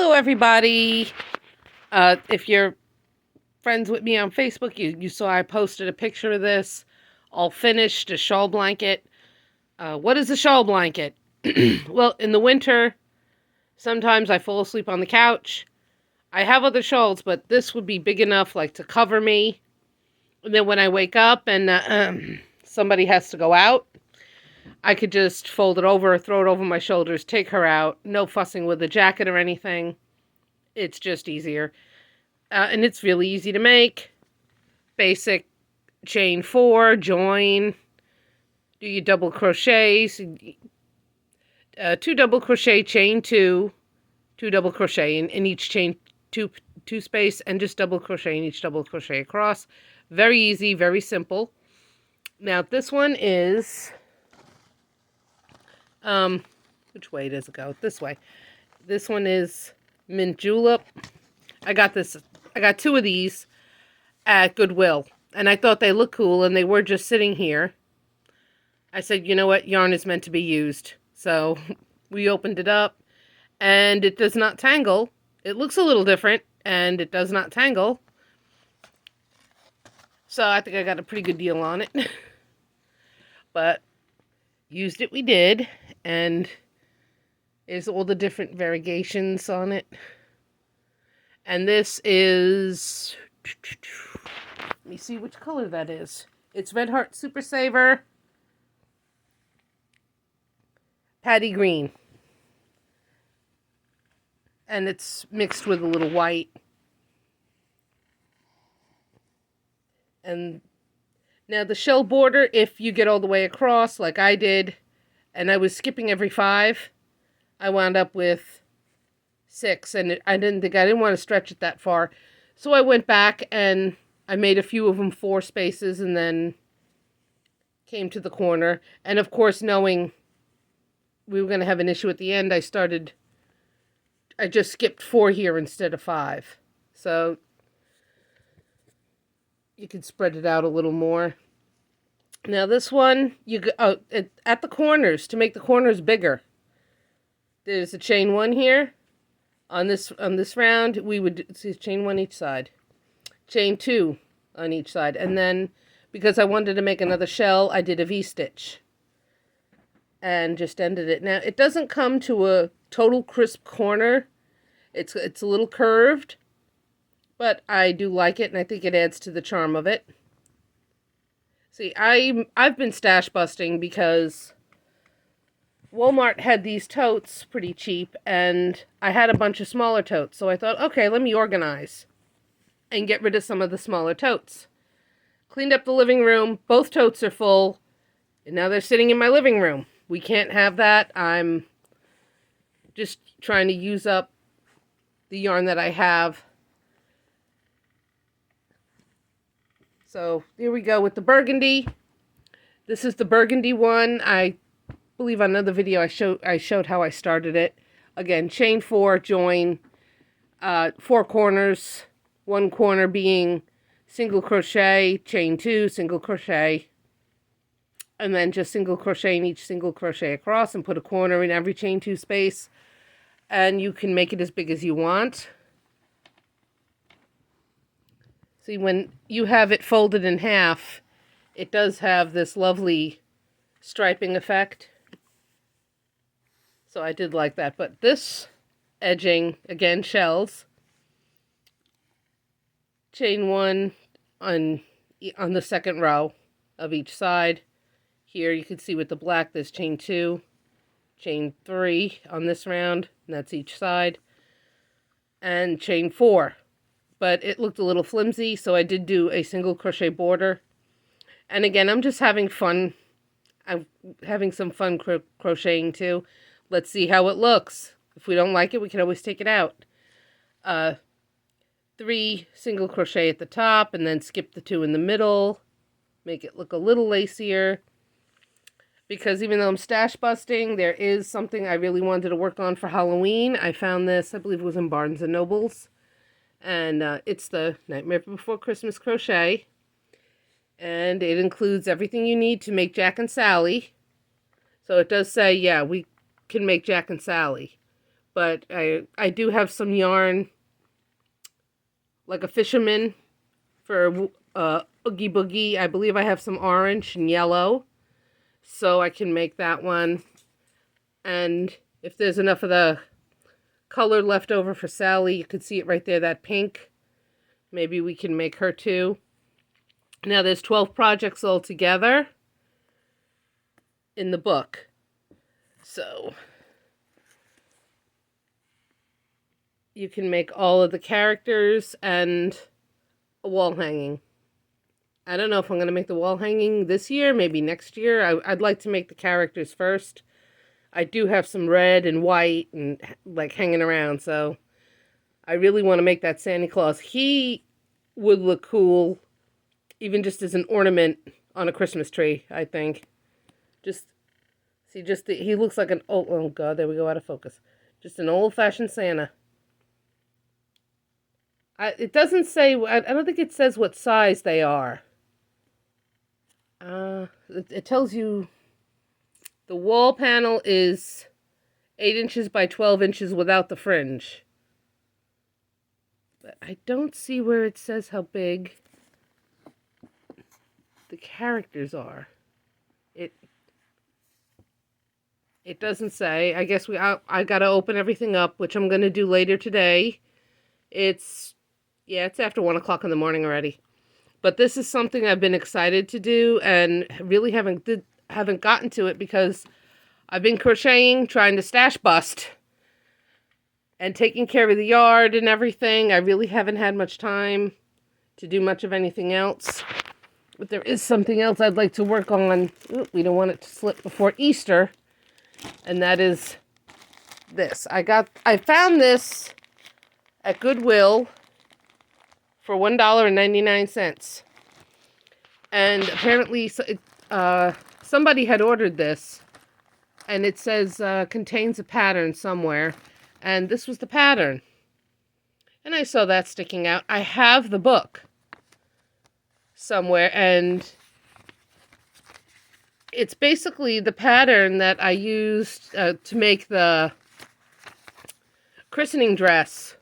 Hello, everybody. If you're friends with me on Facebook, you saw I posted a picture of this, all finished, a shawl blanket. What is a shawl blanket? Well, in the winter, sometimes I fall asleep on the couch. I have other shawls, but this would be big enough, like, to cover me. And then when I wake up and somebody has to go out, I could just fold it over, throw it over my shoulders, take her out. No fussing with a jacket or anything. It's just easier. And it's really easy to make. Basic chain 4, join, do your double crochets, 2 double crochet, chain 2, 2 double crochet in each chain, two space, and just double crochet in each double crochet across. Very easy, very simple. Now this one is, which way does it go? This way. This one is mint julep. I got 2 of these at Goodwill, and I thought they looked cool, and they were just sitting here. I said, you know what, yarn is meant to be used. So we opened it up, and it does not tangle. It looks a little different, and it does not tangle. So I think I got a pretty good deal on it. But used it we did, and there's all the different variegations on it. And this is, let me see which color that is. It's Red Heart Super Saver Patty Green. And it's mixed with a little white. And now the shell border, if you get all the way across like I did, and I was skipping every 5, I wound up with 6, and I didn't want to stretch it that far. So I went back and I made a few of them 4 spaces and then came to the corner. And of course, knowing we were going to have an issue at the end, I just skipped 4 here instead of 5. So you can spread it out a little more. Now this one, at the corners, to make the corners bigger, there's a chain 1 here. On this round, we would see chain 1 each side, chain 2 on each side, and then because I wanted to make another shell, I did a V-stitch and just ended it. Now it doesn't come to a total crisp corner. It's a little curved, but I do like it, and I think it adds to the charm of it. See, I've been stash busting because Walmart had these totes pretty cheap, and I had a bunch of smaller totes. So I thought, okay, let me organize and get rid of some of the smaller totes. Cleaned up the living room. Both totes are full, and now they're sitting in my living room. We can't have that. I'm just trying to use up the yarn that I have. So here we go with the burgundy. This is the burgundy one. I believe on another video I showed how I started it. Again, chain 4, join, 4 corners, 1 corner being single crochet, chain 2, single crochet, and then just single crochet in each single crochet across, and put a corner in every chain 2 space, and you can make it as big as you want. See, when you have it folded in half, it does have this lovely striping effect. So I did like that. But this edging, again, shells. Chain 1 on the second row of each side. Here you can see with the black, there's chain 2, chain 3 on this round, and that's each side. And chain 4. But it looked a little flimsy, so I did do a single crochet border. And again, I'm just having fun. I'm having some fun crocheting too. Let's see how it looks. If we don't like it, we can always take it out. 3 single crochet at the top, and then skip the 2 in the middle. Make it look a little lacier. Because even though I'm stash busting, there is something I really wanted to work on for Halloween. I found this, I believe it was in Barnes & Nobles. And it's the Nightmare Before Christmas crochet. And it includes everything you need to make Jack and Sally. So it does say, yeah, we can make Jack and Sally. But I do have some yarn, like a fisherman for Oogie Boogie. I believe I have some orange and yellow, so I can make that one. And if there's enough of the color left over for Sally, you can see it right there, that pink. Maybe we can make her too. Now there's 12 projects altogether in the book. So you can make all of the characters and a wall hanging. I don't know if I'm going to make the wall hanging this year, maybe next year. I'd like to make the characters first. I do have some red and white and like hanging around, so I really want to make that Santa Claus. He would look cool, even just as an ornament on a Christmas tree, I think. Just, see, he looks like an, oh God, there we go, out of focus. Just an old-fashioned Santa. It doesn't say, I don't think it says what size they are. It tells you the wall panel is 8 inches by 12 inches without the fringe. But I don't see where it says how big the characters are. It doesn't say. I guess I got to open everything up, which I'm going to do later today. It's after 1 o'clock in the morning already. But this is something I've been excited to do and really haven't gotten to it because I've been crocheting, trying to stash bust, and taking care of the yard and everything. I really haven't had much time to do much of anything else. But there is something else I'd like to work on. Ooh, we don't want it to slip before Easter. And that is this. I found this at Goodwill for $1.99. And apparently somebody had ordered this. And it says contains a pattern somewhere. And this was the pattern. And I saw that sticking out. I have the book somewhere, and it's basically the pattern that I used to make the christening dress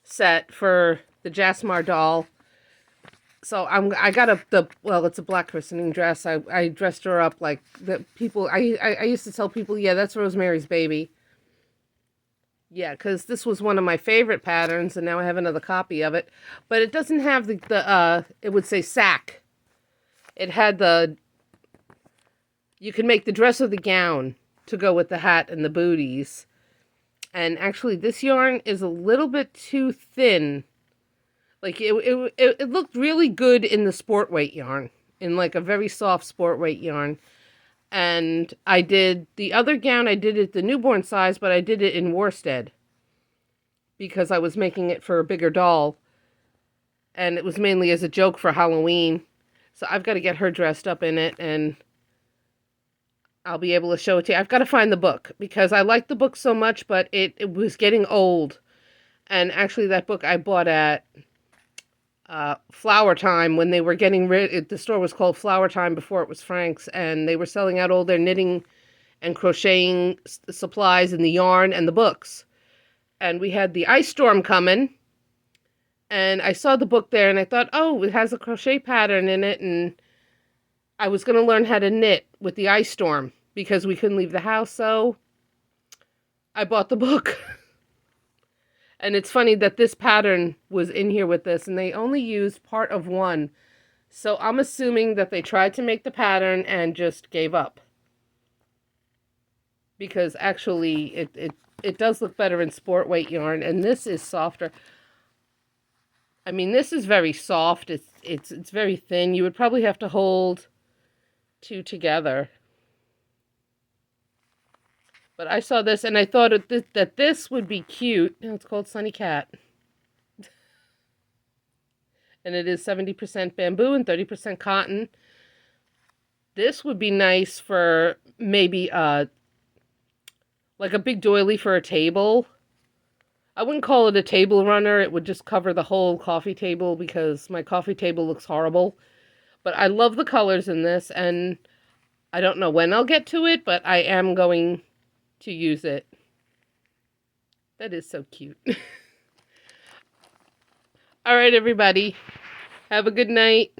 set for the Jasmar doll. So I got it's a black christening dress. I dressed her up like the people. I used to tell people, yeah, that's Rosemary's Baby. Yeah, because this was one of my favorite patterns, and now I have another copy of it. But it doesn't have it would say sack. It had you can make the dress or the gown to go with the hat and the booties. And actually, this yarn is a little bit too thin. Like, it looked really good in the sport weight yarn, in like a very soft sport weight yarn. And I did the other gown, I did it the newborn size, but I did it in worsted because I was making it for a bigger doll. And it was mainly as a joke for Halloween. So I've got to get her dressed up in it, and I'll be able to show it to you. I've got to find the book because I liked the book so much, but it was getting old. And actually that book I bought at Flower Time when they were getting the store was called Flower Time before it was Frank's, and they were selling out all their knitting and crocheting supplies and the yarn and the books. And we had the ice storm coming, and I saw the book there, and I thought, oh, it has a crochet pattern in it, and I was going to learn how to knit with the ice storm because we couldn't leave the house, so I bought the book. And it's funny that this pattern was in here with this, and they only used part of one. So I'm assuming that they tried to make the pattern and just gave up. Because actually, it does look better in sport weight yarn, and this is softer. I mean, this is very soft. It's very thin. You would probably have to hold two together. But I saw this and I thought that this would be cute. No, it's called Sunny Cat. And it is 70% bamboo and 30% cotton. This would be nice for maybe like a big doily for a table. I wouldn't call it a table runner. It would just cover the whole coffee table because my coffee table looks horrible. But I love the colors in this, and I don't know when I'll get to it, but I am going to use it. That is so cute. All right, everybody. Have a good night.